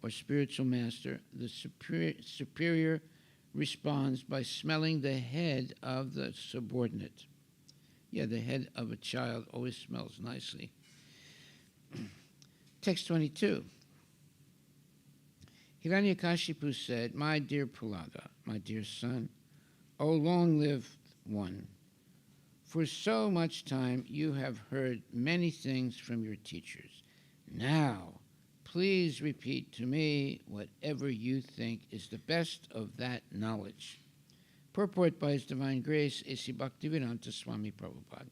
or spiritual master, the superior responds by smelling the head of the subordinate. Yeah, the head of a child always smells nicely. Text 22. Hiranyakashipu said, "My dear Prahlada, my dear son, O long-lived one, for so much time you have heard many things from your teachers. Now, please repeat to me whatever you think is the best of that knowledge." Purport by His Divine Grace, A.C. Bhaktivedanta Swami Prabhupada.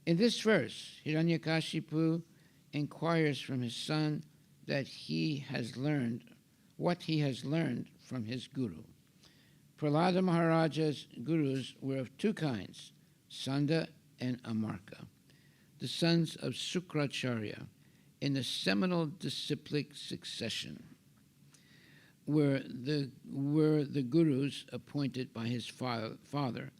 In this verse, Hiranyakashipu inquires from his son what he has learned from his guru. Prahlada Maharaja's gurus were of two kinds, Sanda and Amarka, the sons of Sukracharya, in the seminal disciplic succession, were the gurus appointed by his father,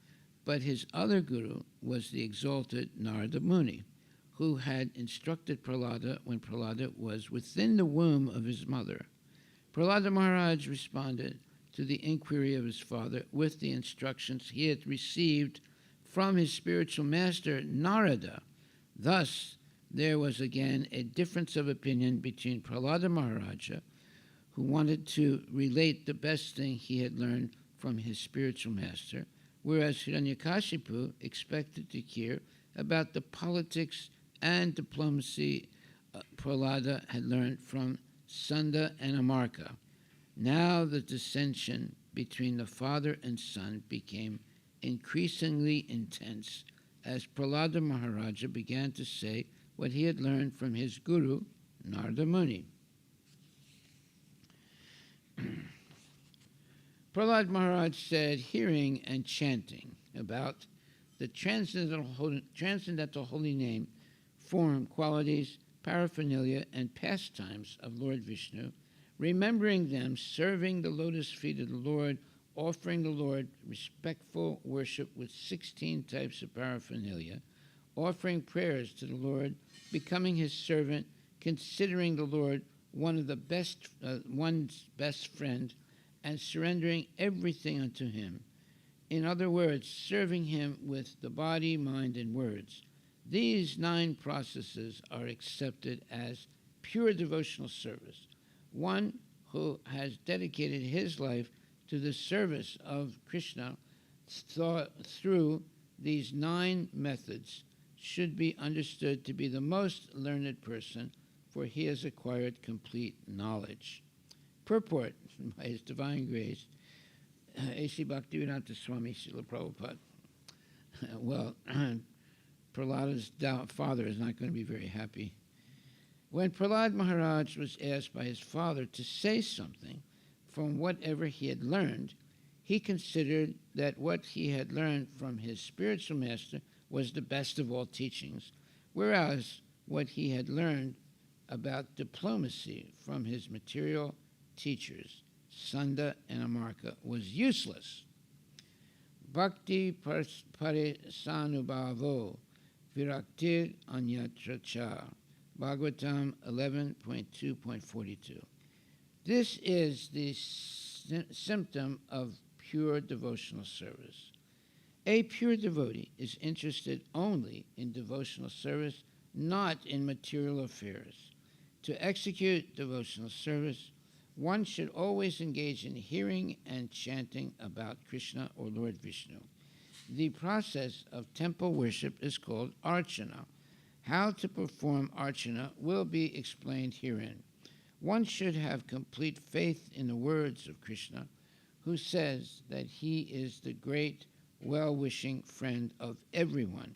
but his other guru was the exalted Narada Muni, who had instructed Prahlada when Prahlada was within the womb of his mother. Prahlada Maharaj responded to the inquiry of his father with the instructions he had received from his spiritual master, Narada. Thus, there was again a difference of opinion between Prahlada Maharaja, who wanted to relate the best thing he had learned from his spiritual master, whereas Hiranyakashipu expected to hear about the politics and diplomacy Prahlada had learned from Sanda and Amarka. Now the dissension between the father and son became increasingly intense as Prahlada Maharaja began to say what he had learned from his guru, Narada Muni. Prahlad Maharaj said hearing and chanting about the transcendental holy name, form, qualities, paraphernalia, and pastimes of Lord Vishnu, remembering them, serving the lotus feet of the Lord, offering the Lord respectful worship with 16 types of paraphernalia, offering prayers to the Lord, becoming his servant, considering the Lord one's best friend, and surrendering everything unto him. In other words, serving him with the body, mind, and words. These 9 processes are accepted as pure devotional service. One who has dedicated his life to the service of Krishna through these 9 methods should be understood to be the most learned person, for he has acquired complete knowledge. Purport by His Divine Grace, A.C. Bhaktivedanta Swami Srila Prabhupada. Well, Prahlada's father is not going to be very happy. When Prahlad Maharaj was asked by his father to say something from whatever he had learned, he considered that what he had learned from his spiritual master was the best of all teachings, whereas what he had learned about diplomacy from his material teachers, Sanda and Amarka, was useless. Bhakti parisanubhavo viraktir anyatra cha. Bhagavatam 11.2.42. This is the symptom of pure devotional service. A pure devotee is interested only in devotional service, not in material affairs. To execute devotional service, one should always engage in hearing and chanting about Krishna or Lord Vishnu. The process of temple worship is called archana. How to perform archana will be explained herein. One should have complete faith in the words of Krishna, who says that he is the great, well-wishing friend of everyone.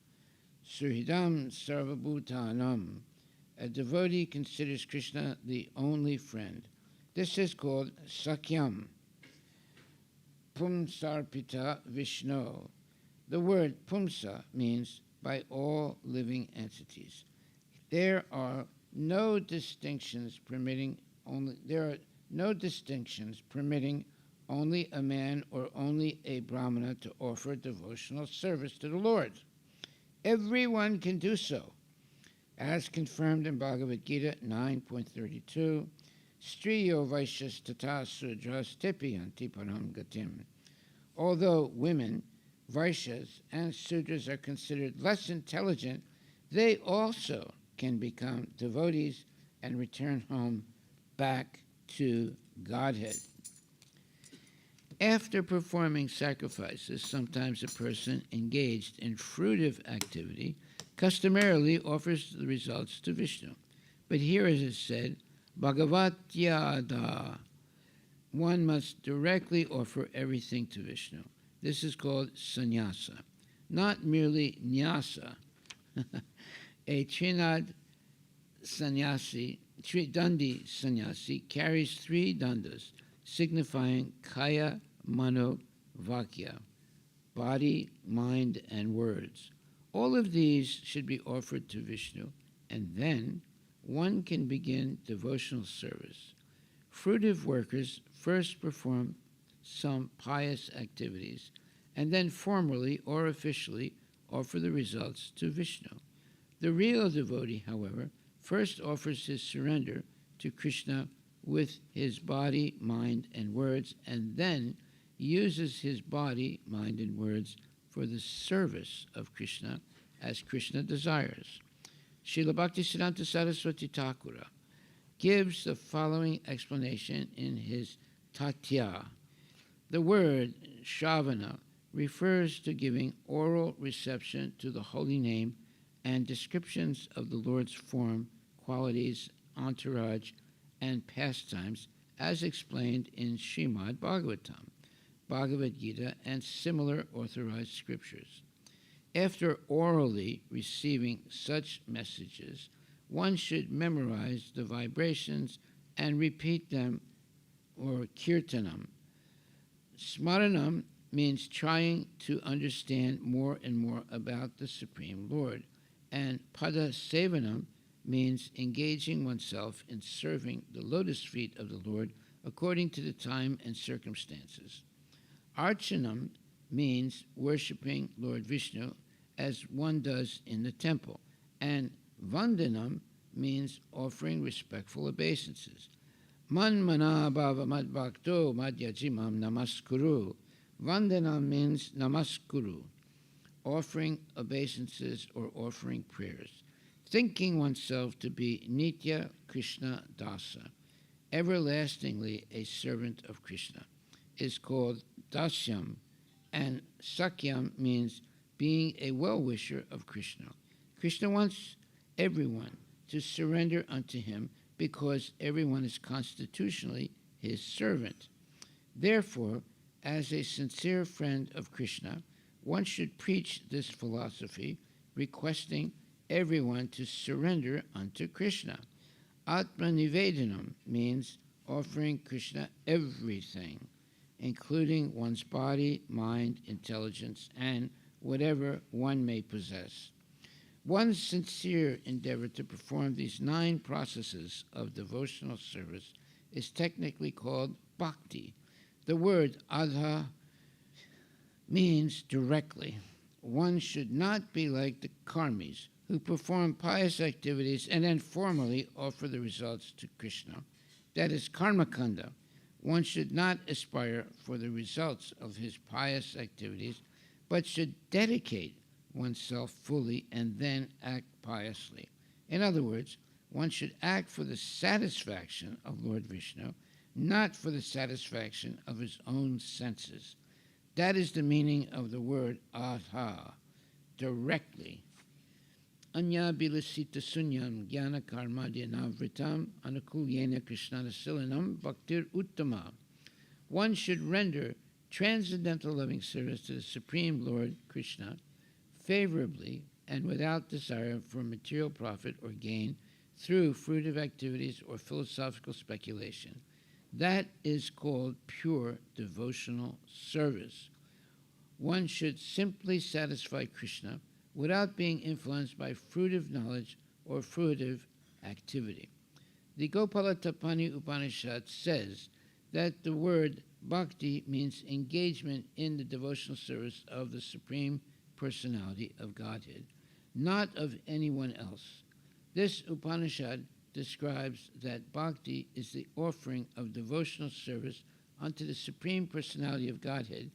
Suhridam sarvabhutanam. A devotee considers Krishna the only friend. This is called Sakyam. Pumsarpita Vishnu. The word Pumsa means by all living entities. There are no distinctions permitting only a man or only a brahmana to offer devotional service to the Lord. Everyone can do so, as confirmed in Bhagavad Gita 9.32. Striyo Vaishyas Tata Sudras Tipiyanti Param Gatim. Although women, Vaishyas, and Sudras are considered less intelligent, they also can become devotees and return home back to Godhead. After performing sacrifices, sometimes a person engaged in fruitive activity customarily offers the results to Vishnu. But here it is said, Bhagavatyada, one must directly offer everything to Vishnu. This is called sannyasa, not merely nyasa. A trinad sannyasi, tridandi sannyasi, carries 3 dandas, signifying kaya, mano, vakya, body, mind, and words. All of these should be offered to Vishnu, and then one can begin devotional service. Fruitive workers first perform some pious activities, and then formally or officially offer the results to Vishnu. The real devotee, however, first offers his surrender to Krishna with his body, mind, and words, and then uses his body, mind, and words for the service of Krishna as Krishna desires. Srila Bhaktisiddhanta Saraswati Thakura gives the following explanation in his Tatya. The word Shravana refers to giving oral reception to the holy name and descriptions of the Lord's form, qualities, entourage, and pastimes as explained in Srimad Bhagavatam, Bhagavad Gita, and similar authorized scriptures. After orally receiving such messages, one should memorize the vibrations and repeat them, or kirtanam. Smaranam means trying to understand more and more about the Supreme Lord, and pada sevanam means engaging oneself in serving the lotus feet of the Lord according to the time and circumstances. Archanam means worshiping Lord Vishnu as one does in the temple, and Vandanam means offering respectful obeisances. Man mana bhava mad bhakto madhyajimam namaskuru. Vandanam means namaskuru, offering obeisances or offering prayers. Thinking oneself to be Nitya Krishna Dasa, everlastingly a servant of Krishna, is called Dasyam, and Sakyam means being a well-wisher of Krishna. Krishna wants everyone to surrender unto him because everyone is constitutionally his servant. Therefore, as a sincere friend of Krishna, one should preach this philosophy, requesting everyone to surrender unto Krishna. Atma Nivedanam means offering Krishna everything, including one's body, mind, intelligence, and whatever one may possess. One's sincere endeavor to perform these 9 processes of devotional service is technically called bhakti. The word adha means directly. One should not be like the karmis, who perform pious activities and then formally offer the results to Krishna. That is karmakanda. One should not aspire for the results of his pious activities, but should dedicate oneself fully and then act piously. In other words, one should act for the satisfaction of Lord Vishnu, not for the satisfaction of his own senses. That is the meaning of the word adha, directly. Anya bilasita sunyam jnana karma dyanavritam anukulyena krishnanasilanam bhaktir uttama. One should render transcendental loving service to the Supreme Lord Krishna favorably and without desire for material profit or gain through fruitive activities or philosophical speculation. That is called pure devotional service. One should simply satisfy Krishna without being influenced by fruitive knowledge or fruitive activity. The Gopalatapani Upanishad says that the word bhakti means engagement in the devotional service of the Supreme Personality of Godhead, not of anyone else. This Upanishad describes that bhakti is the offering of devotional service unto the Supreme Personality of Godhead.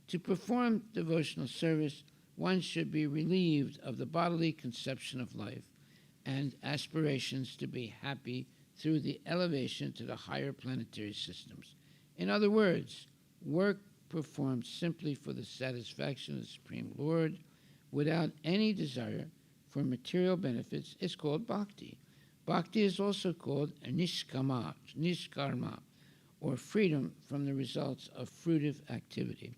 To perform devotional service, one should be relieved of the bodily conception of life and aspirations to be happy through the elevation to the higher planetary systems. In other words, work performed simply for the satisfaction of the Supreme Lord without any desire for material benefits is called bhakti. Bhakti is also called nishkarma, or freedom from the results of fruitive activity.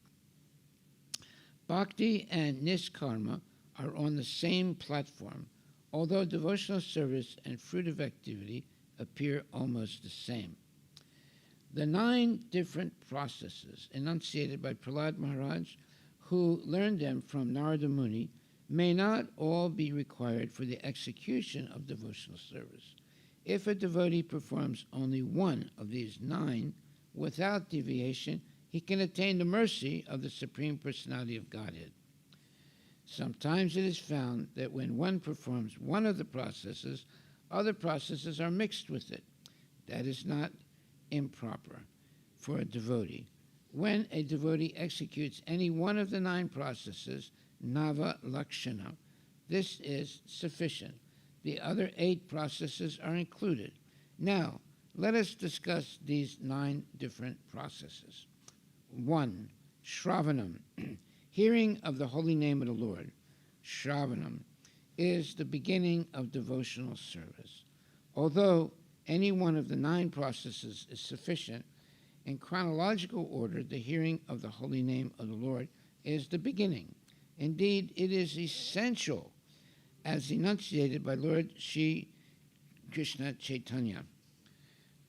Bhakti and nishkarma are on the same platform, although devotional service and fruitive activity appear almost the same. The 9 different processes enunciated by Prahlad Maharaj, who learned them from Narada Muni, may not all be required for the execution of devotional service. If a devotee performs only one of these 9 without deviation, he can attain the mercy of the Supreme Personality of Godhead. Sometimes it is found that when one performs one of the processes, other processes are mixed with it. That is not improper for a devotee. When a devotee executes any one of the 9 processes, Nava Lakshana, this is sufficient. The other 8 processes are included. Now, let us discuss these 9 different processes. 1. Shravanam, hearing of the holy name of the Lord. Shravanam is the beginning of devotional service. Although any one of the 9 processes is sufficient, in chronological order, the hearing of the holy name of the Lord is the beginning. Indeed, it is essential, as enunciated by Lord Shri Krishna Chaitanya,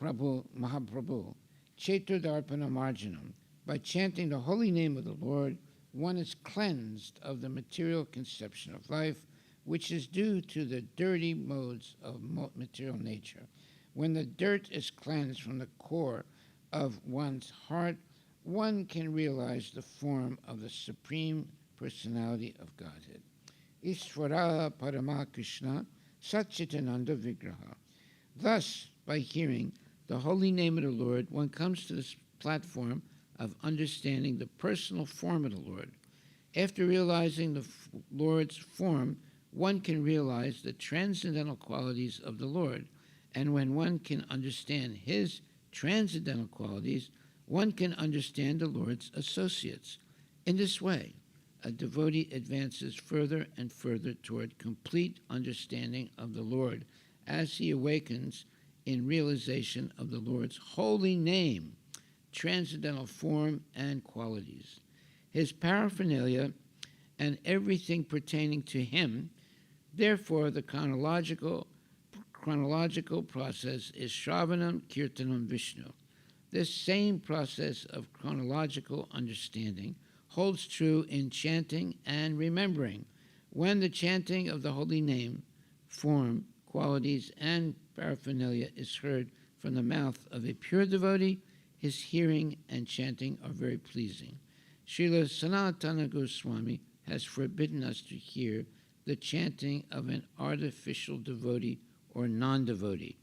Prabhu Mahaprabhu, Chaturdarpana Marjanam. By chanting the holy name of the Lord, one is cleansed of the material conception of life, which is due to the dirty modes of material nature. When the dirt is cleansed from the core of one's heart, one can realize the form of the Supreme Personality of Godhead. Ishvara Parama Krishna Satchitananda Vigraha. Thus, by hearing the holy name of the Lord, one comes to this platform of understanding the personal form of the Lord. After realizing the Lord's form, one can realize the transcendental qualities of the Lord. And when one can understand his transcendental qualities, one can understand the Lord's associates. In this way, a devotee advances further and further toward complete understanding of the Lord as he awakens in realization of the Lord's holy name, transcendental form, and qualities. His paraphernalia and everything pertaining to him. Therefore, the chronological process is Shravanam Kirtanam Vishnu. This same process of chronological understanding holds true in chanting and remembering. When the chanting of the holy name, form, qualities, and paraphernalia is heard from the mouth of a pure devotee, his hearing and chanting are very pleasing. Srila Sanatana Goswami has forbidden us to hear the chanting of an artificial devotee or non-devotee.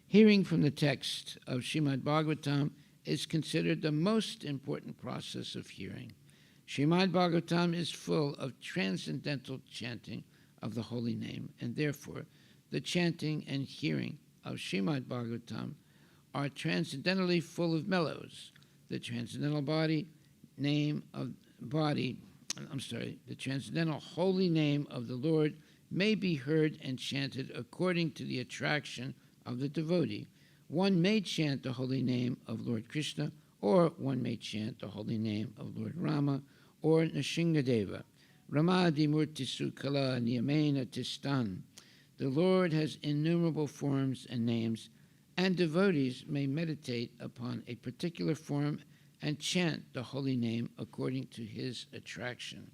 Hearing from the text of Srimad Bhagavatam is considered the most important process of hearing. Srimad Bhagavatam is full of transcendental chanting of the holy name, and therefore the chanting and hearing of Srimad Bhagavatam are transcendentally full of mellows. The transcendental the transcendental holy name of the Lord may be heard and chanted according to the attraction of the devotee. One may chant the holy name of Lord Krishna, or one may chant the holy name of Lord Rama, or Nrsingadeva. Ramadi Murtisu Kala Niyamena Tistan. The Lord has innumerable forms and names, and devotees may meditate upon a particular form and chant the holy name according to his attraction.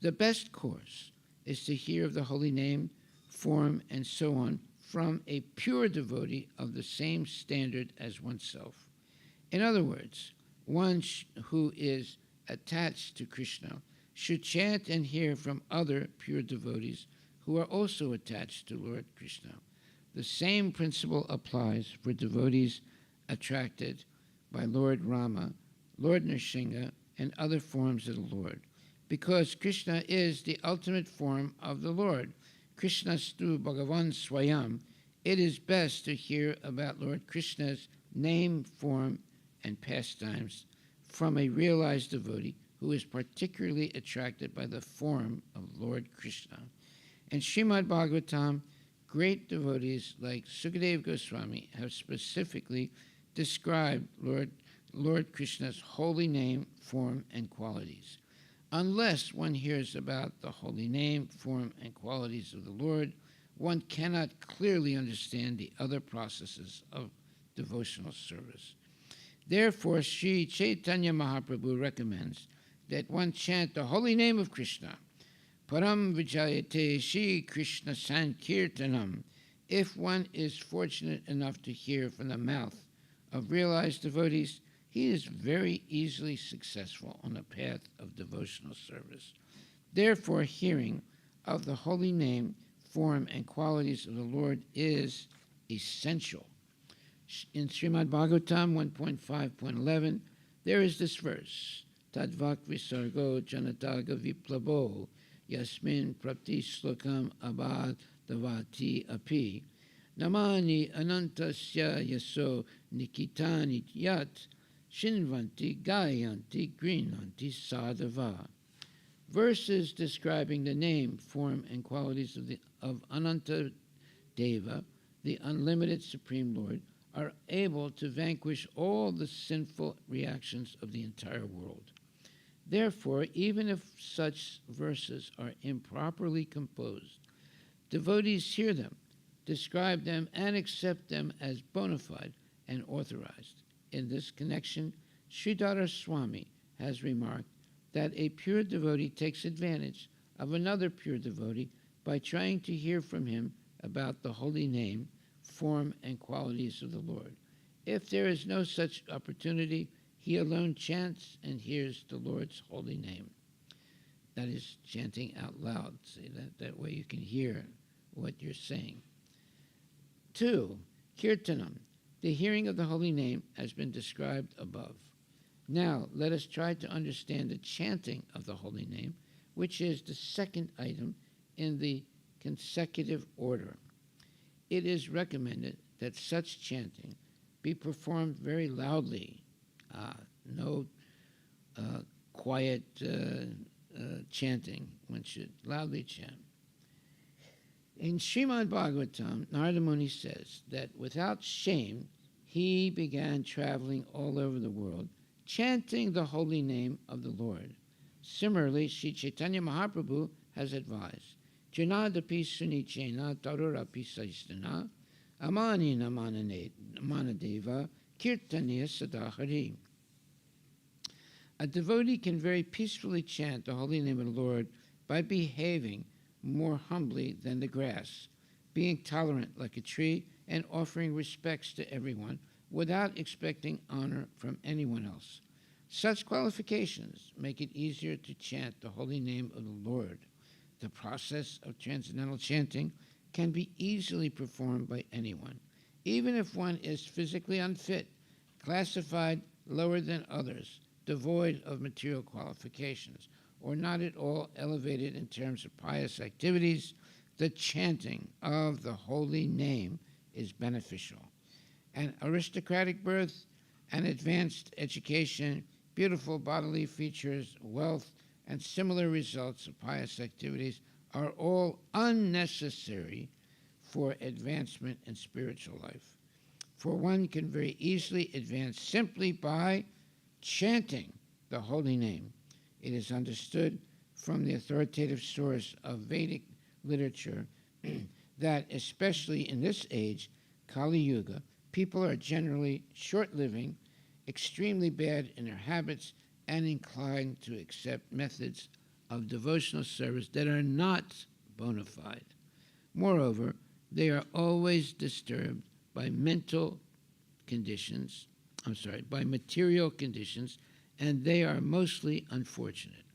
The best course is to hear of the holy name, form, and so on from a pure devotee of the same standard as oneself. In other words, one who is attached to Krishna should chant and hear from other pure devotees who are also attached to Lord Krishna. The same principle applies for devotees attracted by Lord Rama, Lord Nrsimha, and other forms of the Lord. Because Krishna is the ultimate form of the Lord, Krishnastu Bhagavan Swayam, it is best to hear about Lord Krishna's name, form, and pastimes from a realized devotee who is particularly attracted by the form of Lord Krishna. In Srimad Bhagavatam, great devotees like Sukadeva Goswami have specifically described Lord Krishna's holy name, form, and qualities. Unless one hears about the holy name, form, and qualities of the Lord, one cannot clearly understand the other processes of devotional service. Therefore, Sri Chaitanya Mahaprabhu recommends that one chant the holy name of Krishna, Param Vijayate Shri Krishna Sankirtanam, if one is fortunate enough to hear from the mouth of realized devotees. He is very easily successful on the path of devotional service. Therefore, hearing of the holy name, form, and qualities of the Lord is essential. In Srimad Bhagavatam 1.5.11, there is this verse, Tadvak Visargo Janataga Viplabo Yasmin Prapti Slokam Abad Davati Api Namani Anantasya Yaso Nikitani Yat Shinvanti Gayanti Grinanti Sadhava. Verses describing the name, form, and qualities of Ananta Deva, the unlimited Supreme Lord, are able to vanquish all the sinful reactions of the entire world. Therefore, even if such verses are improperly composed, devotees hear them, describe them, and accept them as bona fide and authorized. In this connection, Sridhara Swami has remarked that a pure devotee takes advantage of another pure devotee by trying to hear from him about the holy name, form, and qualities of the Lord. If there is no such opportunity, he alone chants and hears the Lord's holy name. That is chanting out loud. See, that way you can hear what you're saying. 2. Kirtanam. The hearing of the holy name has been described above. Now, let us try to understand the chanting of the holy name, which is the second item in the consecutive order. It is recommended that such chanting be performed very loudly. No quiet chanting. One should loudly chant. In Srimad Bhagavatam, Narada Muni says that without shame, he began traveling all over the world, chanting the holy name of the Lord. Similarly, Sri Chaitanya Mahaprabhu has advised, Janadapi sunichena tarurapi saistana amani namanadeva kirtaniya sadahari. A devotee can very peacefully chant the holy name of the Lord by behaving more humbly than the grass, being tolerant like a tree, and offering respects to everyone without expecting honor from anyone else. Such qualifications make it easier to chant the holy name of the Lord. The process of transcendental chanting can be easily performed by anyone, even if one is physically unfit, classified lower than others, devoid of material qualifications, or not at all elevated in terms of pious activities. The chanting of the holy name is beneficial. An aristocratic birth, an advanced education, beautiful bodily features, wealth, and similar results of pious activities are all unnecessary for advancement in spiritual life. For one can very easily advance simply by chanting the holy name. It is understood from the authoritative source of Vedic literature that, especially in this age, Kali Yuga, people are generally short-living, extremely bad in their habits, and inclined to accept methods of devotional service that are not bona fide. Moreover, they are always disturbed by material conditions, and they are mostly unfortunate.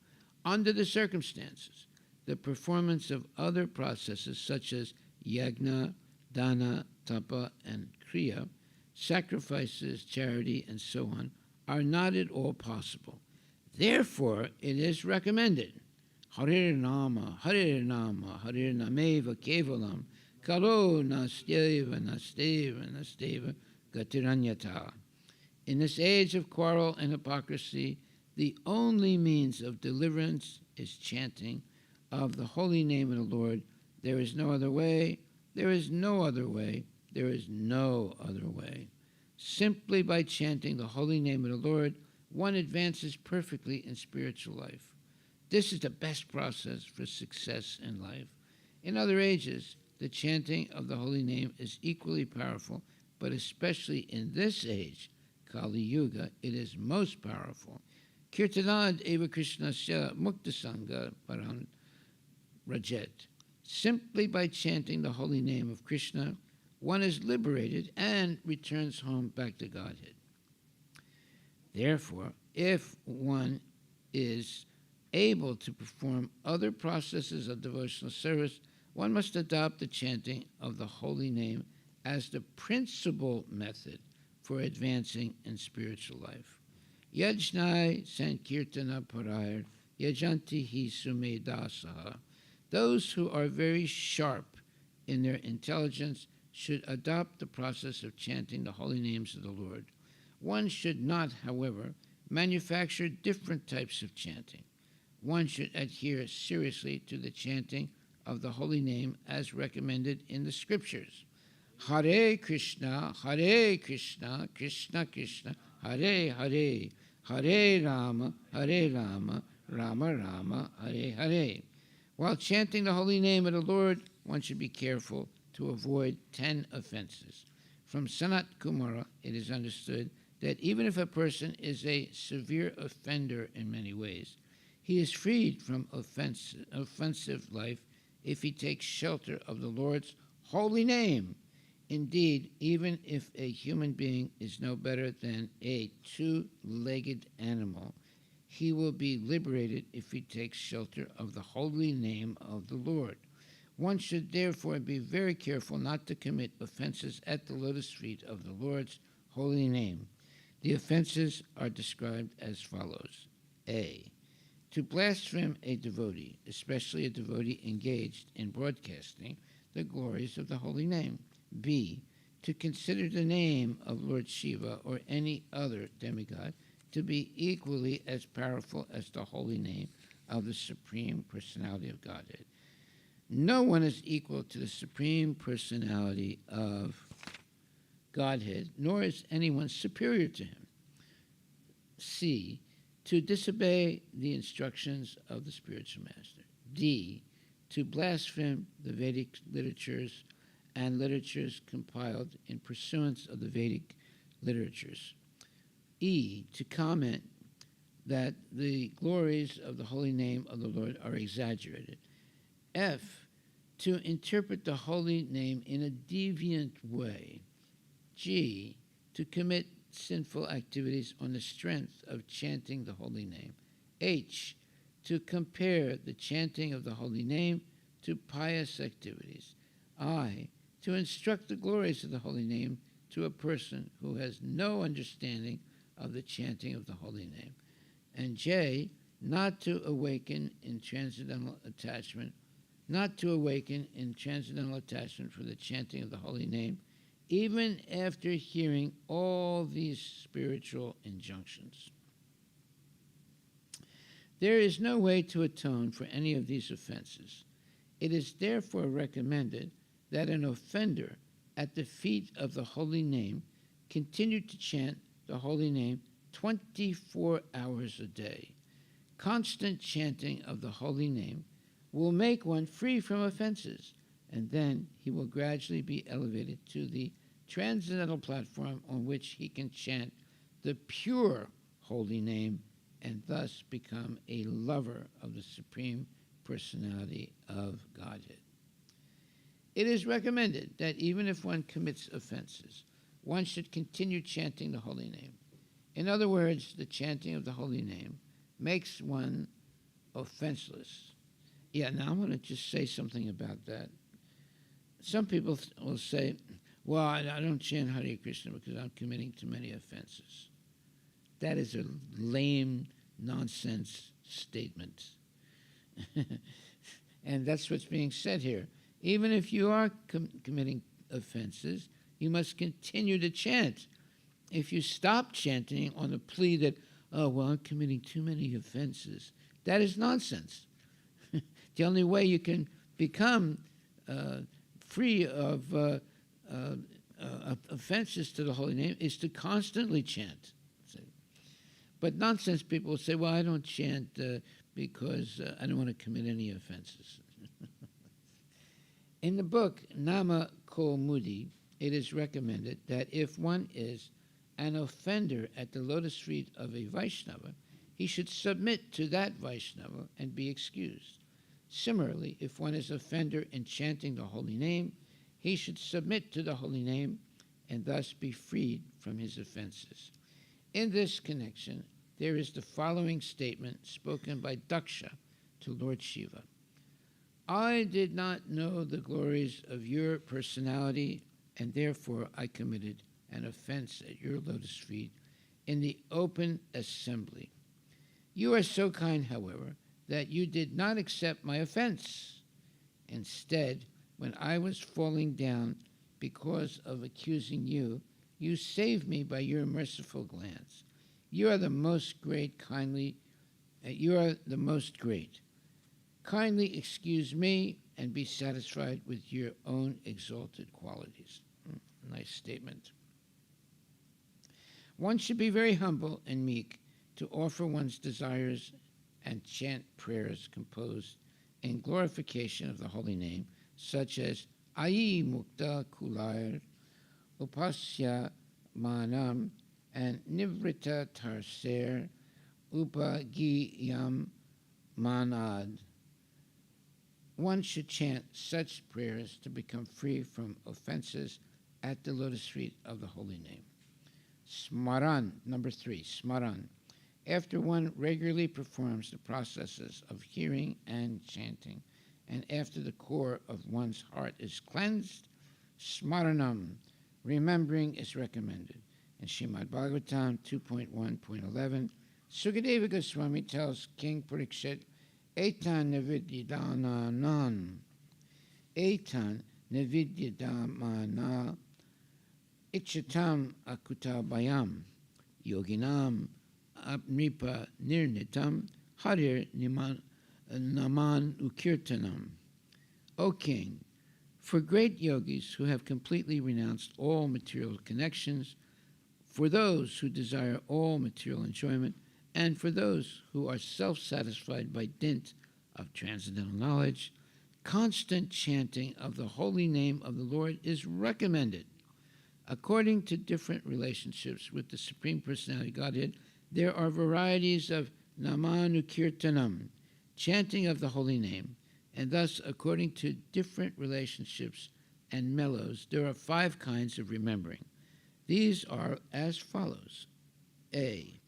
Under the circumstances, the performance of other processes such as yagna, dana, tapa, and kriya, sacrifices, charity, and so on, are not at all possible. Therefore, it is recommended, Harir Nama, Harir Nama, Harir Nameva Kevalam, Kalo Nasteva, Nasteva, Nasteva, Gatiranyata. In this age of quarrel and hypocrisy, the only means of deliverance is chanting of the holy name of the Lord. There is no other way, there is no other way, there is no other way. Simply by chanting the holy name of the Lord, one advances perfectly in spiritual life. This is the best process for success in life. In other ages, the chanting of the holy name is equally powerful, but especially in this age, Kali Yuga, it is most powerful. Kirtanad eva Krishnasya muktasanga param rajet. Simply by chanting the holy name of Krishna, one is liberated and returns home back to Godhead. Therefore, if one is able to perform other processes of devotional service, one must adopt the chanting of the holy name as the principal method for advancing in spiritual life. Yajnai Sankirtana Parayar Yajanti Hi Sumedasaha. Those who are very sharp in their intelligence should adopt the process of chanting the holy names of the Lord. One should not, however, manufacture different types of chanting. One should adhere seriously to the chanting of the holy name as recommended in the scriptures. Hare Krishna, Krishna Krishna, Hare Hare, Hare Rama, Rama Rama, Hare Hare. While chanting the holy name of the Lord, one should be careful to avoid 10 offenses. From Sanat Kumara, it is understood that even if a person is a severe offender in many ways, he is freed from offensive life if he takes shelter of the Lord's holy name. Indeed, even if a human being is no better than a two-legged animal, he will be liberated if he takes shelter of the holy name of the Lord. One should therefore be very careful not to commit offenses at the lotus feet of the Lord's holy name. The offenses are described as follows. A. To blaspheme a devotee, especially a devotee engaged in broadcasting the glories of the holy name. B. To consider the name of Lord Shiva or any other demigod to be equally as powerful as the holy name of the Supreme Personality of Godhead. No one is equal to the Supreme Personality of Godhead, nor is anyone superior to him. C. To disobey the instructions of the spiritual master. D. To blaspheme the Vedic literatures and literatures compiled in pursuance of the Vedic literatures. E. To comment that the glories of the holy name of the Lord are exaggerated. F. To interpret the holy name in a deviant way. G. To commit sinful activities on the strength of chanting the holy name. H. To compare the chanting of the holy name to pious activities. I. To instruct the glories of the holy name to a person who has no understanding of the chanting of the holy name. And J. Not to awaken in transcendental attachment for the chanting of the holy name, even after hearing all these spiritual injunctions. There is no way to atone for any of these offenses. It is therefore recommended that an offender at the feet of the holy name continue to chant the holy name 24 hours a day. Constant chanting of the holy name will make one free from offenses, and then he will gradually be elevated to the transcendental platform on which he can chant the pure holy name and thus become a lover of the Supreme Personality of Godhead. It is recommended that even if one commits offenses, one should continue chanting the holy name. In other words, the chanting of the holy name makes one offenseless. Yeah, now I'm going to just say something about that. Some people will say, well, I don't chant Hare Krishna because I'm committing too many offenses. That is a lame, nonsense statement. And that's what's being said here. Even if you are committing offenses, you must continue to chant. If you stop chanting on the plea that, oh, well, I'm committing too many offenses, that is nonsense. The only way you can become free of offenses to the holy name is to constantly chant. But nonsense people will say, well, I don't chant because I don't want to commit any offenses. In the book Nama Kaumudi, it is recommended that if one is an offender at the lotus feet of a Vaishnava, he should submit to that Vaishnava and be excused. Similarly, if one is an offender in chanting the holy name, he should submit to the holy name and thus be freed from his offenses. In this connection, there is the following statement spoken by Daksha to Lord Shiva. I did not know the glories of your personality, and therefore I committed an offense at your lotus feet in the open assembly. You are so kind, however, that you did not accept my offense. Instead, when I was falling down because of accusing you, you saved me by your merciful glance. You are the most great, you are the most great. Kindly excuse me and be satisfied with your own exalted qualities. Nice statement. One should be very humble and meek to offer one's desires and chant prayers composed in glorification of the holy name, such as Ai Mukta Kular, Upasya Manam, and Nivrita Tarser, Upagiyam Manad. One should chant such prayers to become free from offenses at the lotus feet of the holy name. Smaran, number 3, Smaran. After one regularly performs the processes of hearing and chanting, and after the core of one's heart is cleansed, Smaranam, remembering, is recommended. In Srimad Bhagavatam 2.1.11, Sukadeva Goswami tells King Parikshit, Etan nevidyadamanan, Etan nevidyadamana, Ichatam akutabayam, yoginam apnipa nirnitam, harir naman ukirtanam. O King, for great yogis who have completely renounced all material connections, for those who desire all material enjoyment, and for those who are self-satisfied by dint of transcendental knowledge, constant chanting of the holy name of the Lord is recommended. According to different relationships with the Supreme Personality of Godhead, there are varieties of Namanukirtanam, chanting of the holy name, and thus, according to different relationships and mellows, there are 5 kinds of remembering. These are as follows. A.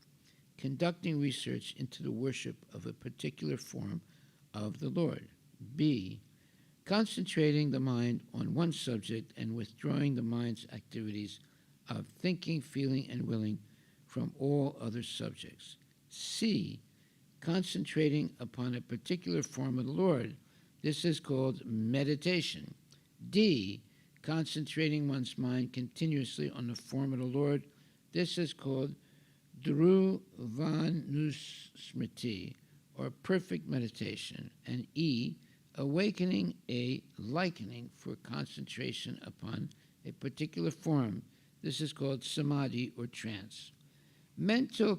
Conducting research into the worship of a particular form of the Lord. B. Concentrating the mind on one subject and withdrawing the mind's activities of thinking, feeling, and willing from all other subjects. C. Concentrating upon a particular form of the Lord. This is called meditation. D. Concentrating one's mind continuously on the form of the Lord. This is called Dhruvanusmriti, or perfect meditation. And E. Awakening a likening for concentration upon a particular form. This is called samadhi or trance. Mental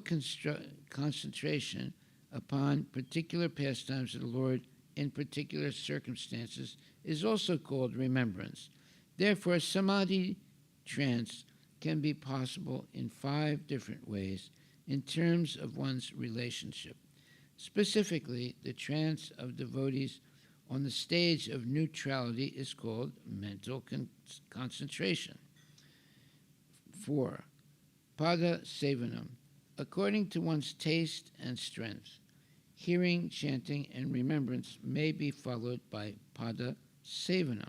concentration upon particular pastimes of the Lord in particular circumstances is also called remembrance. Therefore, samadhi trance can be possible in 5 different ways in terms of one's relationship. Specifically, the trance of devotees on the stage of neutrality is called mental concentration. 4. Pada Sevanam. According to one's taste and strength, hearing, chanting, and remembrance may be followed by Pada Sevanam.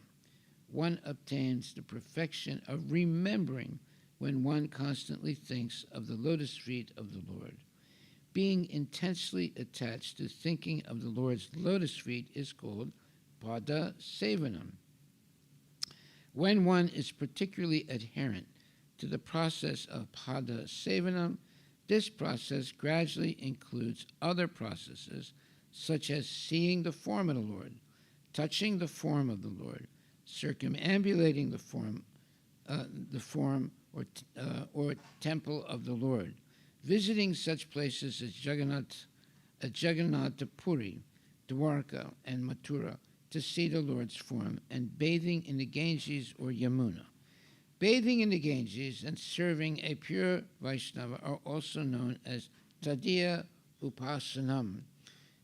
one obtains the perfection of remembering when one constantly thinks of the lotus feet of the Lord. Being intensely attached to thinking of the Lord's lotus feet is called pada sevanam. When one is particularly adherent to the process of pada sevanam, this process gradually includes other processes such as seeing the form of the Lord, touching the form of the Lord, circumambulating the form or temple of the Lord, visiting such places as Jagannath Puri, Dwarka, and Mathura to see the Lord's form, and bathing in the Ganges or Yamuna. Bathing in the Ganges and serving a pure Vaishnava are also known as Tadiya Upasanam.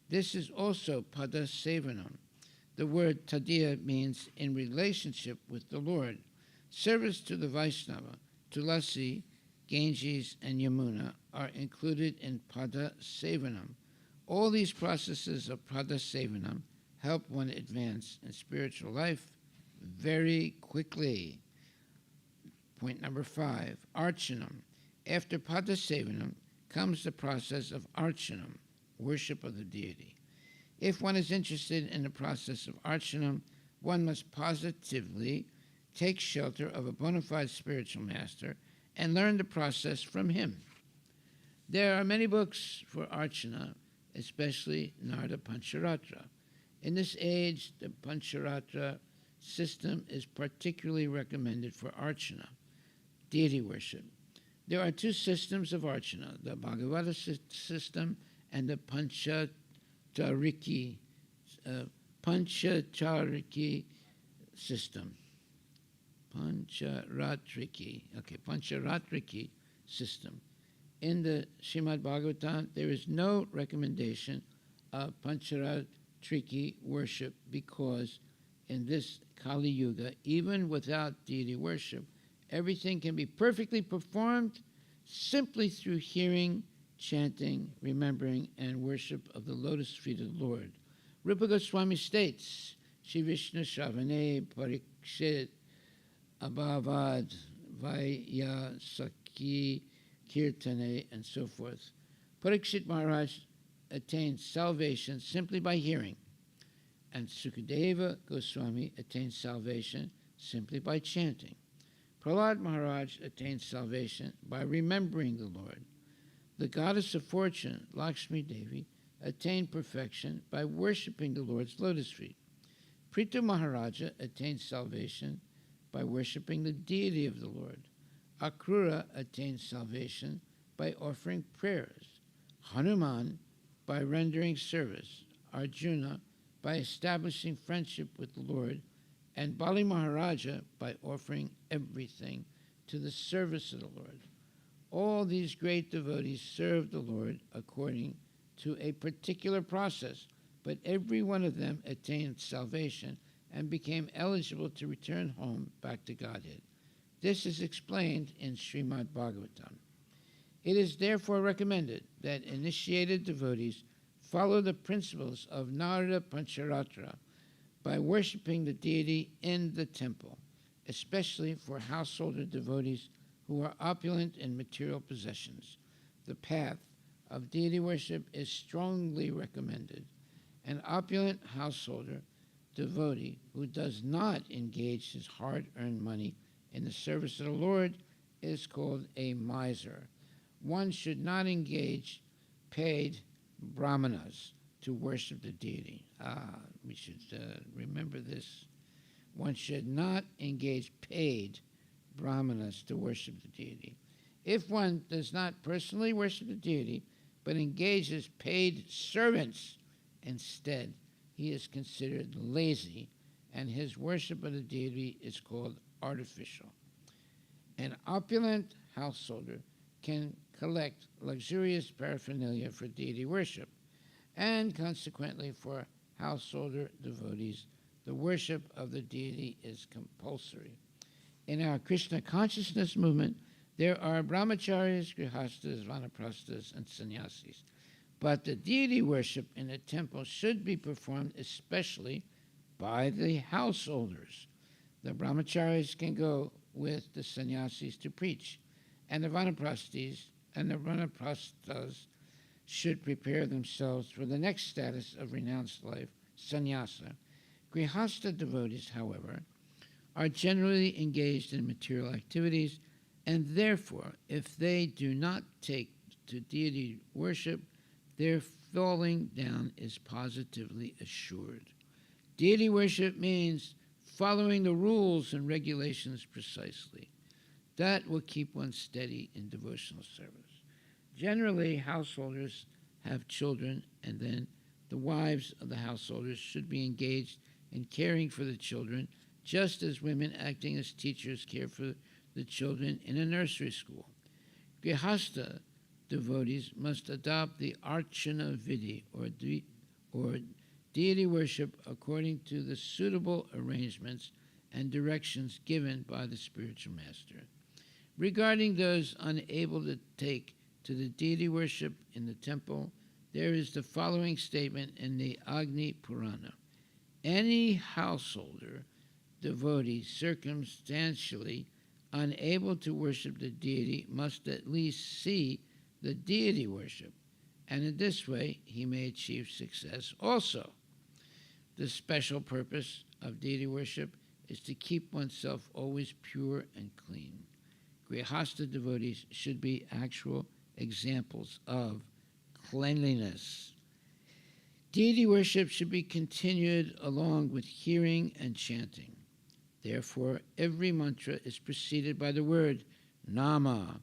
This is also Pada Sevanam. The word Tadiya means in relationship with the Lord. Service to the Vaishnava, Tulasi, Ganges, and Yamuna are included in Pada Sevanam. All these processes of Pada Sevanam help one advance in spiritual life very quickly. Point number 5, Archanam. After Pada Sevanam comes the process of Archanam, worship of the deity. If one is interested in the process of Archanam, one must positively take shelter of a bona fide spiritual master and learn the process from him. There are many books for Archana, especially Narada Pancharatra. In this age, the Pancharatra system is particularly recommended for Archana, deity worship. There are two systems of Archana, the Bhagavata system and the Panchatariki system. Pancharatriki system. In the Srimad Bhagavatam, there is no recommendation of Pancharatriki worship because in this Kali Yuga, even without deity worship, everything can be perfectly performed simply through hearing, chanting, remembering, and worship of the lotus feet of the Lord. Rupa Goswami states, Shri Vishnu Shavane Parikshit Abhavad Vaya Sakhi Kirtane, and so forth. Parikshit Maharaj attained salvation simply by hearing, and Sukadeva Goswami attained salvation simply by chanting. Prahlad Maharaj attained salvation by remembering the Lord. The goddess of fortune, Lakshmi Devi, attained perfection by worshiping the Lord's lotus feet. Prithu Maharaja attained salvation by worshiping the deity of the Lord. Akrura attained salvation by offering prayers. Hanuman by rendering service. Arjuna by establishing friendship with the Lord. And Bali Maharaja by offering everything to the service of the Lord. All these great devotees served the Lord according to a particular process, but every one of them attained salvation and became eligible to return home back to Godhead. This is explained in Srimad Bhagavatam. It is therefore recommended that initiated devotees follow the principles of Narada Pancharatra by worshiping the deity in the temple, especially for householder devotees who are opulent in material possessions. The path of deity worship is strongly recommended. An opulent householder devotee who does not engage his hard-earned money in the service of the Lord is called a miser. One should not engage paid brahmanas to worship the deity. We should remember this. One should not engage paid brahmanas to worship the deity. If one does not personally worship the deity, but engages paid servants instead, he is considered lazy, and his worship of the deity is called artificial. An opulent householder can collect luxurious paraphernalia for deity worship, and consequently for householder devotees, the worship of the deity is compulsory. In our Krishna consciousness movement, there are brahmacharis, grihastas, vanaprasthas, and sannyasis. But the deity worship in the temple should be performed especially by the householders. The brahmacharis can go with the sannyasis to preach, and the vanaprasthas should prepare themselves for the next status of renounced life, sannyasa. Grihastha devotees, however, are generally engaged in material activities, and therefore, if they do not take to deity worship, their falling down is positively assured. Deity worship means following the rules and regulations precisely. That will keep one steady in devotional service. Generally, householders have children, and then the wives of the householders should be engaged in caring for the children, just as women acting as teachers care for the children in a nursery school. Grihastha devotees must adopt the archana vidi, or deity worship, according to the suitable arrangements and directions given by the spiritual master. Regarding those unable to take to the deity worship in the temple, there is the following statement in the Agni Purana. Any householder, devotee circumstantially unable to worship the deity must at least see the deity worship, and in this way he may achieve success also. The special purpose of deity worship is to keep oneself always pure and clean. Grihastha devotees should be actual examples of cleanliness. Deity worship should be continued along with hearing and chanting. Therefore, every mantra is preceded by the word Nama.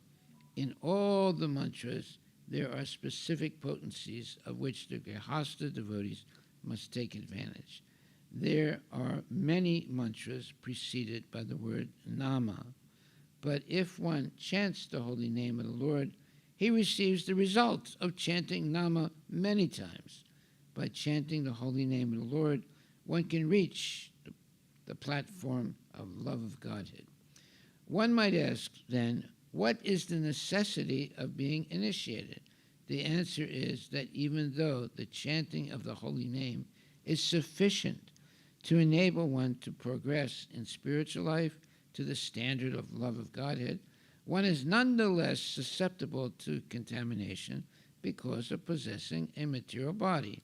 In all the mantras, there are specific potencies of which the Grihastha devotees must take advantage. There are many mantras preceded by the word Nama, but if one chants the holy name of the Lord, he receives the result of chanting Nama many times. By chanting the holy name of the Lord, one can reach the platform of love of Godhead. One might ask, then, what is the necessity of being initiated? The answer is that even though the chanting of the holy name is sufficient to enable one to progress in spiritual life to the standard of love of Godhead, one is nonetheless susceptible to contamination because of possessing a material body.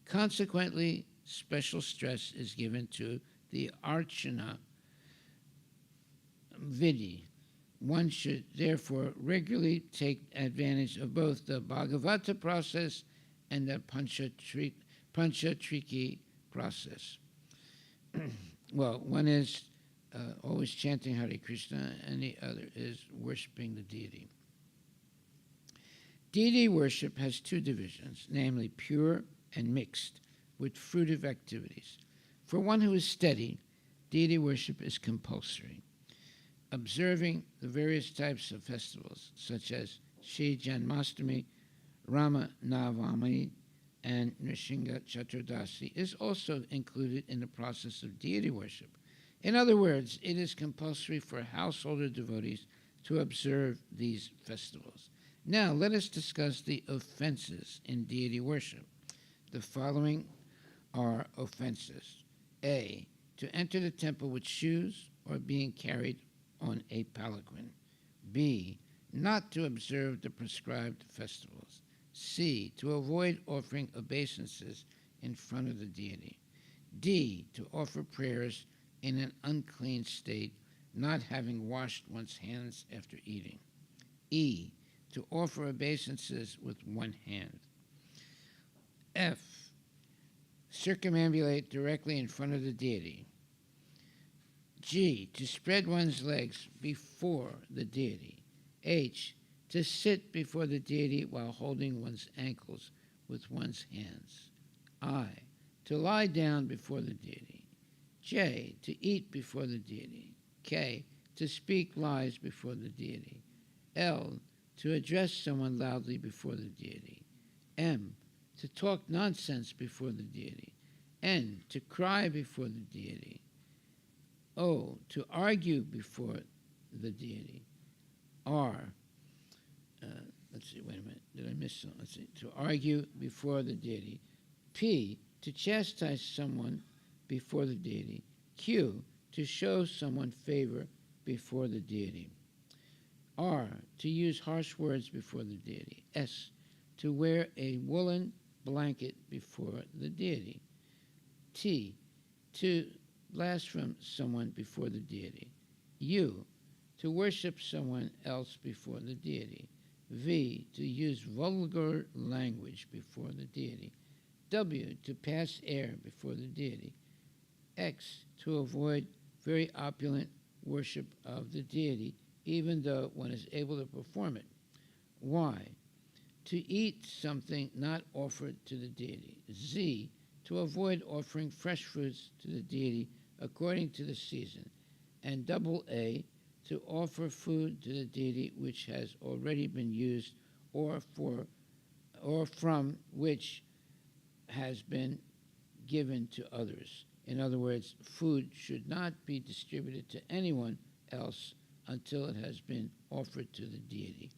Consequently, special stress is given to the archana vidi. One should therefore regularly take advantage of both the Bhagavata process and the Panchatriki process. Well, one is always chanting Hare Krishna, and the other is worshiping the deity. Deity worship has two divisions, namely pure and mixed, with fruitive activities. For one who is steady, deity worship is compulsory. Observing the various types of festivals, such as Shri Janmastami, Rama Navami, and Nrsimha Chaturdasi, is also included in the process of deity worship. In other words, it is compulsory for householder devotees to observe these festivals. Now, let us discuss the offenses in deity worship. The following are offenses. A, to enter the temple with shoes or being carried on a palanquin. B, not to observe the prescribed festivals. C, to avoid offering obeisances in front of the deity. D, to offer prayers in an unclean state, not having washed one's hands after eating. E, to offer obeisances with one hand. F, circumambulate directly in front of the deity. G, to spread one's legs before the deity. H, to sit before the deity while holding one's ankles with one's hands. I, to lie down before the deity. J, to eat before the deity. K, to speak lies before the deity. L, to address someone loudly before the deity. M, to talk nonsense before the deity. N, to cry before the deity. O, to argue before the deity. R, wait a minute, did I miss something? Let's see, to argue before the deity. P, to chastise someone before the deity. Q, to to show someone favor before the deity. R, to use harsh words before the deity. S, to wear a woolen blanket before the deity. T, to blaspheme someone before the deity. U, to worship someone else before the deity. V, to use vulgar language before the deity. W, to pass air before the deity. X, to avoid very opulent worship of the deity, even though one is able to perform it. Y, to eat something not offered to the deity. Z, to avoid offering fresh fruits to the deity according to the season. And double A, to offer food to the deity which has already been used or from which has been given to others. In other words, food should not be distributed to anyone else until it has been offered to the deity.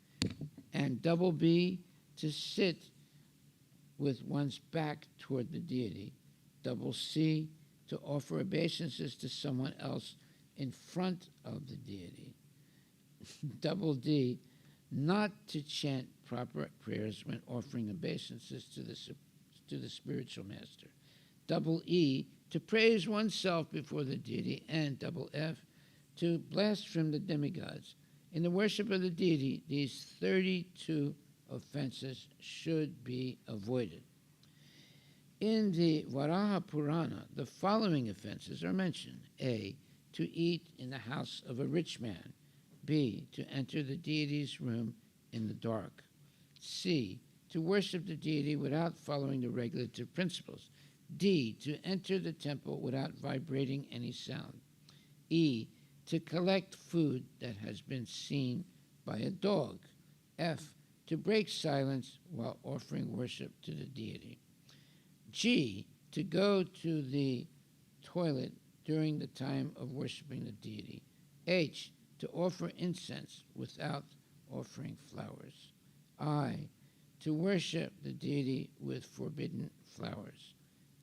And double B, to sit with one's back toward the deity. Double C, to offer obeisances to someone else in front of the deity. Double D, not to chant proper prayers when offering obeisances to the spiritual master. Double E, to praise oneself before the deity. And double F, to blaspheme the demigods. In the worship of the deity, these 32 offenses should be avoided. In the Varaha Purana, the following offenses are mentioned. A, to eat in the house of a rich man. B, to enter the deity's room in the dark. C, to worship the deity without following the regulative principles. D, to enter the temple without vibrating any sound. E, to collect food that has been seen by a dog. F, to break silence while offering worship to the deity. G, to go to the toilet during the time of worshiping the deity. H, to offer incense without offering flowers. I, to worship the deity with forbidden flowers.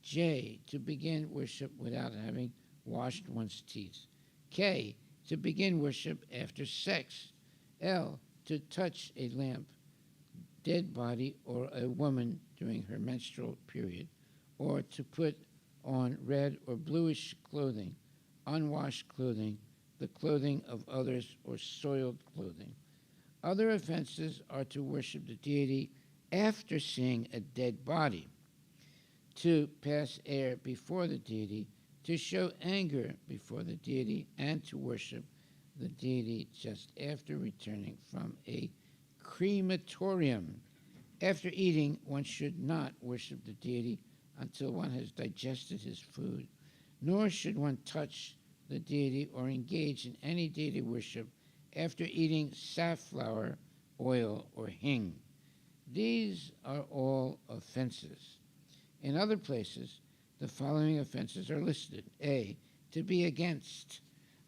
J, to begin worship without having washed one's teeth. K, to begin worship after sex. L, to touch a lamp, dead body, or a woman during her menstrual period, or to put on red or bluish clothing, unwashed clothing, the clothing of others, or soiled clothing. Other offenses are to worship the deity after seeing a dead body, to pass air before the deity, to show anger before the deity, and to worship the deity just after returning from a crematorium. After eating, one should not worship the deity until one has digested his food, nor should one touch the deity or engage in any deity worship after eating safflower oil or hing. These are all offenses. In other places, the following offenses are listed. A, to be against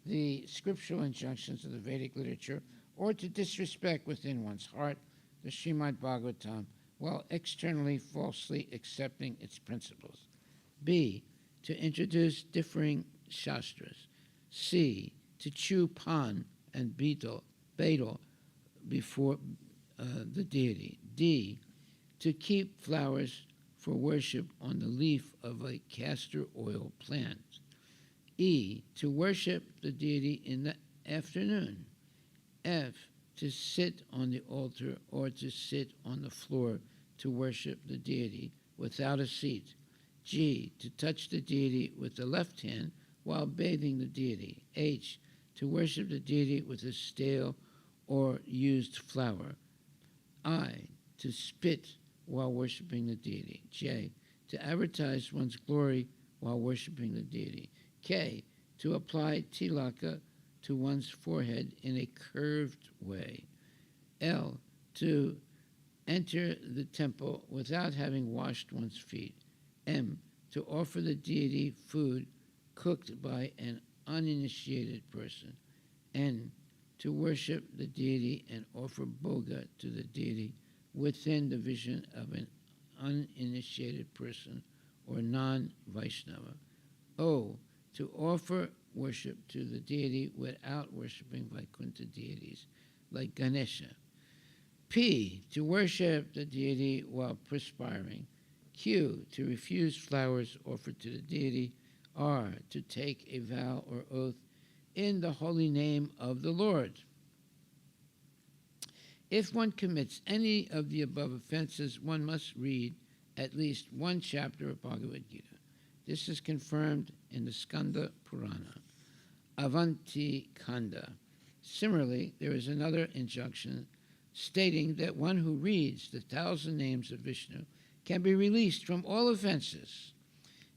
the scriptural injunctions of the Vedic literature or to disrespect within one's heart the Srimad Bhagavatam while externally falsely accepting its principles. B, to introduce differing shastras. C, to chew pan and betel before the deity. D, to keep flowers for worship on the leaf of a castor oil plant. E, to worship the deity in the afternoon. F, to sit on the altar or to sit on the floor to worship the deity without a seat. G, to touch the deity with the left hand while bathing the deity. H, to worship the deity with a stale or used flower. I, to spit while worshiping the deity. J, to advertise one's glory while worshiping the deity. K, to apply tilaka to one's forehead in a curved way. L, to enter the temple without having washed one's feet. M, to offer the deity food cooked by an uninitiated person. N, to worship the deity and offer bhoga to the deity within the vision of an uninitiated person or non-Vaishnava. O, to offer worship to the deity without worshiping Vaikuntha deities like Ganesha. P, to worship the deity while perspiring. Q, to refuse flowers offered to the deity. R, to take a vow or oath in the holy name of the Lord. If one commits any of the above offenses, one must read at least one chapter of Bhagavad Gita. This is confirmed in the Skanda Purana, Avanti Kanda. Similarly, there is another injunction stating that one who reads the 1,000 names of Vishnu can be released from all offenses.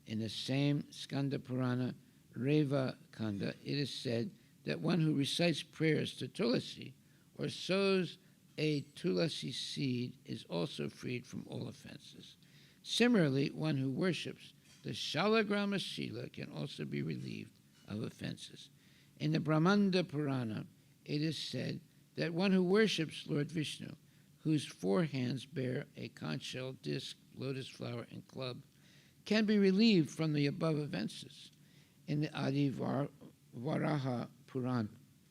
In the same Skanda Purana, Reva Kanda, it is said that one who recites prayers to Tulasi or sows a Tulasi seed is also freed from all offenses. Similarly, one who worships the Shalagrama Shila can also be relieved of offenses. In the Brahmanda Purana, it is said that one who worships Lord Vishnu, whose 4 hands bear a conch shell, disc, lotus flower, and club, can be relieved from the above offenses. In the Adi Varaha Purana,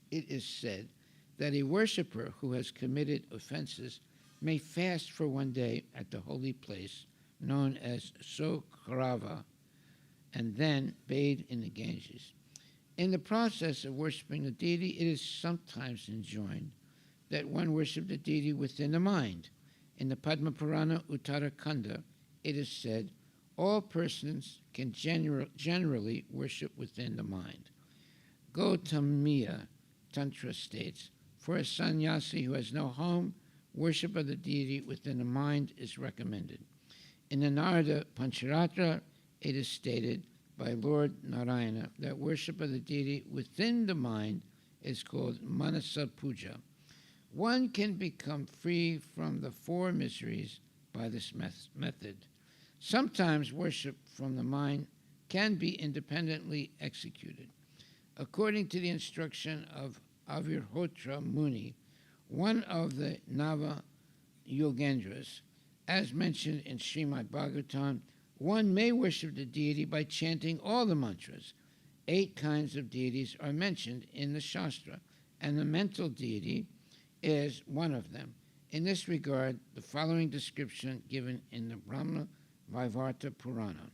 it is said that a worshipper who has committed offenses may fast for 1 day at the holy place known as Sokrava and then bathe in the Ganges. In the process of worshiping the deity, it is sometimes enjoined that one worship the deity within the mind. In the Padma Purana Uttarakanda, it is said, all persons can generally worship within the mind. Gautamiya Tantra states, for a sannyasi who has no home, worship of the deity within the mind is recommended. In the Narada Pancharatra, it is stated by Lord Narayana that worship of the deity within the mind is called Manasa Puja. One can become free from the 4 miseries by this method. Sometimes worship from the mind can be independently executed. According to the instruction of Avirhotra Muni, one of the Nava Yogendras, as mentioned in Srimad Bhagavatam, one may worship the deity by chanting all the mantras. 8 kinds of deities are mentioned in the Shastra, and the mental deity is one of them. In this regard, the following description given in the Brahma Vaivarta Purana.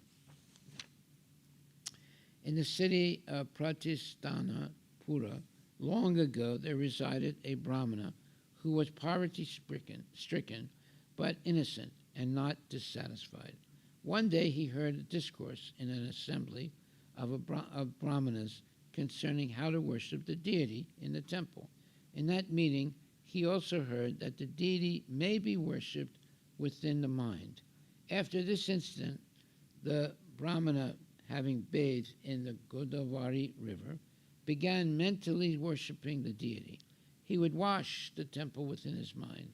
In the city of Pratisthana Pura, long ago there resided a Brahmana who was poverty-stricken, but innocent and not dissatisfied. One day he heard a discourse in an assembly of Brahmanas concerning how to worship the deity in the temple. In that meeting, he also heard that the deity may be worshipped within the mind. After this incident, the Brahmana, having bathed in the Godavari river, began mentally worshiping the deity. He would wash the temple within his mind,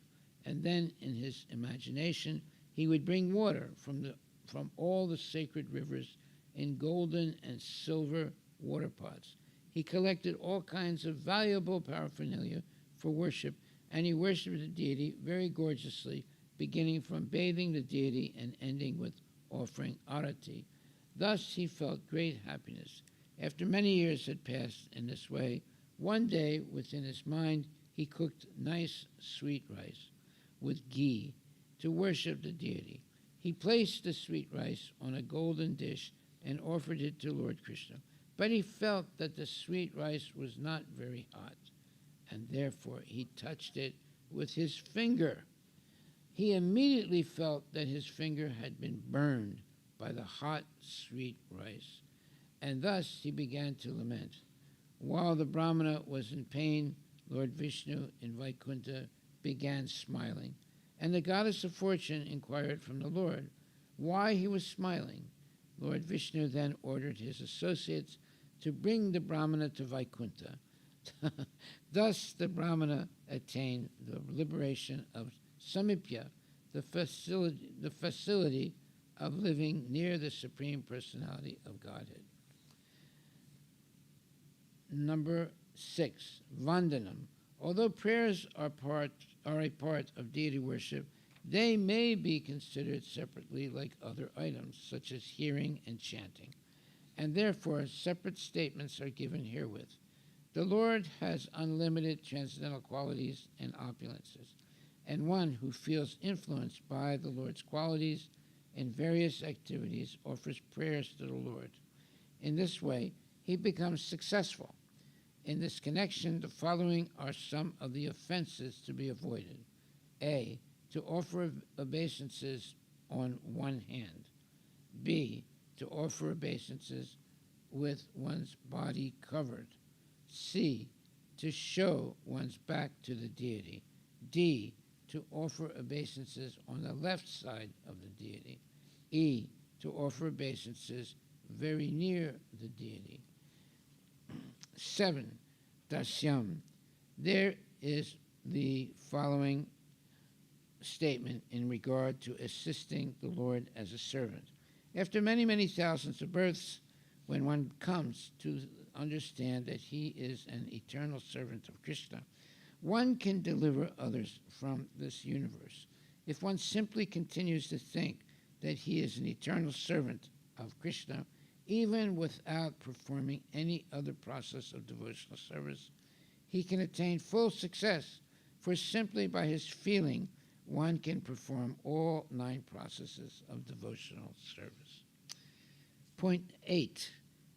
and then in his imagination he would bring water from all the sacred rivers in golden and silver water pots. He collected all kinds of valuable paraphernalia for worship, and he worshipped the deity very gorgeously, beginning from bathing the deity and ending with offering arati. Thus he felt great happiness. After many years had passed in this way, one day within his mind he cooked nice sweet rice with ghee to worship the deity. He placed the sweet rice on a golden dish and offered it to Lord Krishna. But he felt that the sweet rice was not very hot, and therefore he touched it with his finger. He immediately felt that his finger had been burned by the hot, sweet rice, and thus he began to lament. While the Brahmana was in pain, Lord Vishnu in Vaikuntha began smiling, and the goddess of fortune inquired from the Lord why he was smiling. Lord Vishnu then ordered his associates to bring the Brahmana to Vaikuntha. Thus the Brahmana attained the liberation of Samipya, the facility of living near the Supreme Personality of Godhead. Number 6, Vandanam. Although prayers are a part of deity worship, they may be considered separately like other items, such as hearing and chanting. and therefore separate statements are given herewith. The Lord has unlimited transcendental qualities and opulences, and one who feels influenced by the Lord's qualities in various activities offers prayers to the Lord. In this way, he becomes successful. In this connection, the following are some of the offenses to be avoided. A. To offer obeisances on one hand. B. To offer obeisances with one's body covered. C. To show one's back to the deity. D. To offer obeisances on the left side of the deity. E. To offer obeisances very near the deity. 7. Dasyam. There is the following statement in regard to assisting the Lord as a servant. After many, many thousands of births, when one comes to understand that he is an eternal servant of Krishna, one can deliver others from this universe. If one simply continues to think that he is an eternal servant of Krishna, even without performing any other process of devotional service, he can attain full success, for simply by his feeling one can perform all 9 processes of devotional service. Point 8,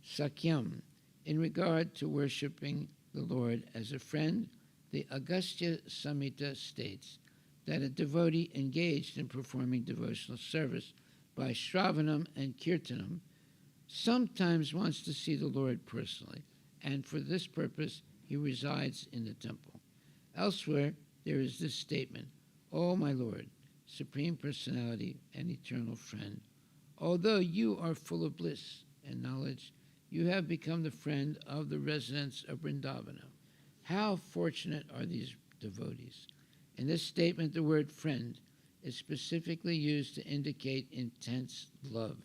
Sakyam. In regard to worshiping the Lord as a friend, the Agastya Samhita states that a devotee engaged in performing devotional service by Shravanam and Kirtanam sometimes wants to see the Lord personally, and for this purpose he resides in the temple. Elsewhere, there is this statement, O my Lord, Supreme Personality and Eternal Friend, although you are full of bliss and knowledge, you have become the friend of the residents of Vrindavana. How fortunate are these devotees. In this statement, the word friend is specifically used to indicate intense love.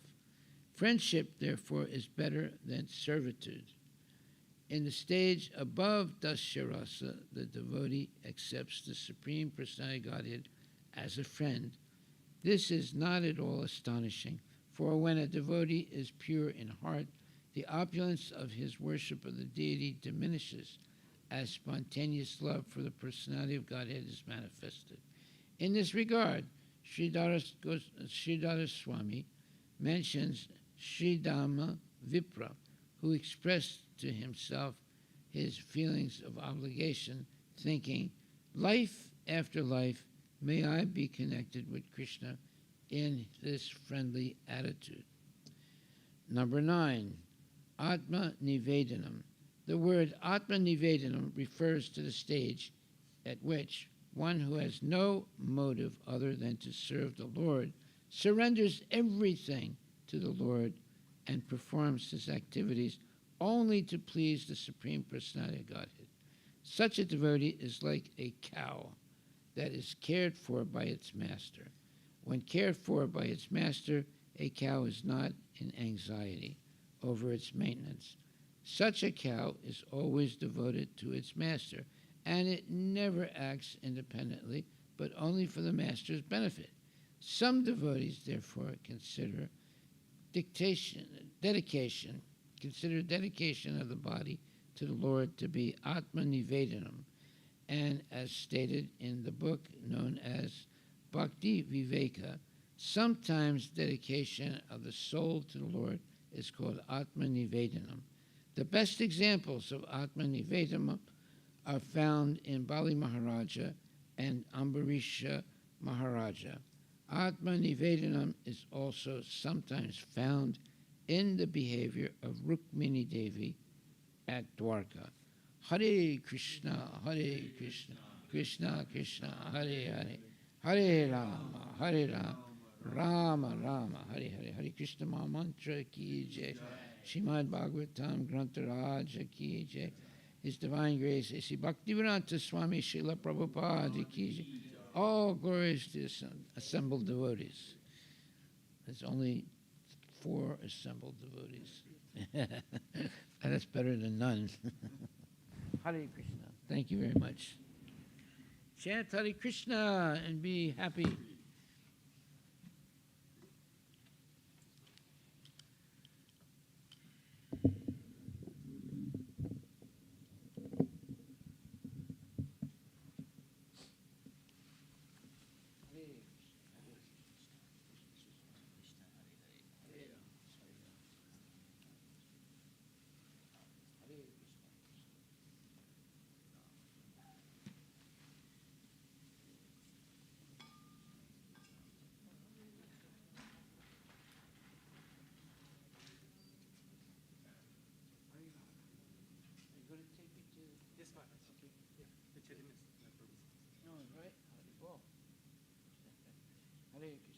Friendship, therefore, is better than servitude. In the stage above Dasyarasa, the devotee accepts the Supreme Personality Godhead as a friend. This is not at all astonishing, for when a devotee is pure in heart, the opulence of his worship of the deity diminishes as spontaneous love for the personality of Godhead is manifested. In this regard, Sridhara Swami mentions Sridhama Vipra, who expressed to himself his feelings of obligation, thinking, life after life, may I be connected with Krishna in this friendly attitude. Number 9, Atma Nivedanam. The word Atma Nivedanam refers to the stage at which one who has no motive other than to serve the Lord surrenders everything to the Lord and performs his activities only to please the Supreme Personality of Godhead. Such a devotee is like a cow that is cared for by its master. When cared for by its master, a cow is not in anxiety over its maintenance. Such a cow is always devoted to its master, and it never acts independently, but only for the master's benefit. Some devotees, therefore, consider dedication of the body to the Lord to be Atma Nivedanam, and as stated in the book known as Bhakti Viveka, sometimes dedication of the soul to the Lord is called Atma Nivedanam. The best examples of Atma Nivedanam are found in Bali Maharaja and Ambarisha Maharaja. Atma Nivedanam is also sometimes found in the behavior of Rukmini Devi at Dwarka. Hare Krishna, Krishna Krishna, Hare Hare, Hare Rama, Rama Rama, Hare Hare, Hare Krishna Mahamantra Ki Jai, Srimad Bhagavatam Grantha Raja Ki Jai, His Divine Grace, A.C. Bhaktivedanta Swami Srila Prabhupada Ki Jai. All glories to assembled devotees. There's only 4 assembled devotees. And that's better than none. Hare Krishna. Thank you very much. Chant Hare Krishna and be happy. Hare Krishna.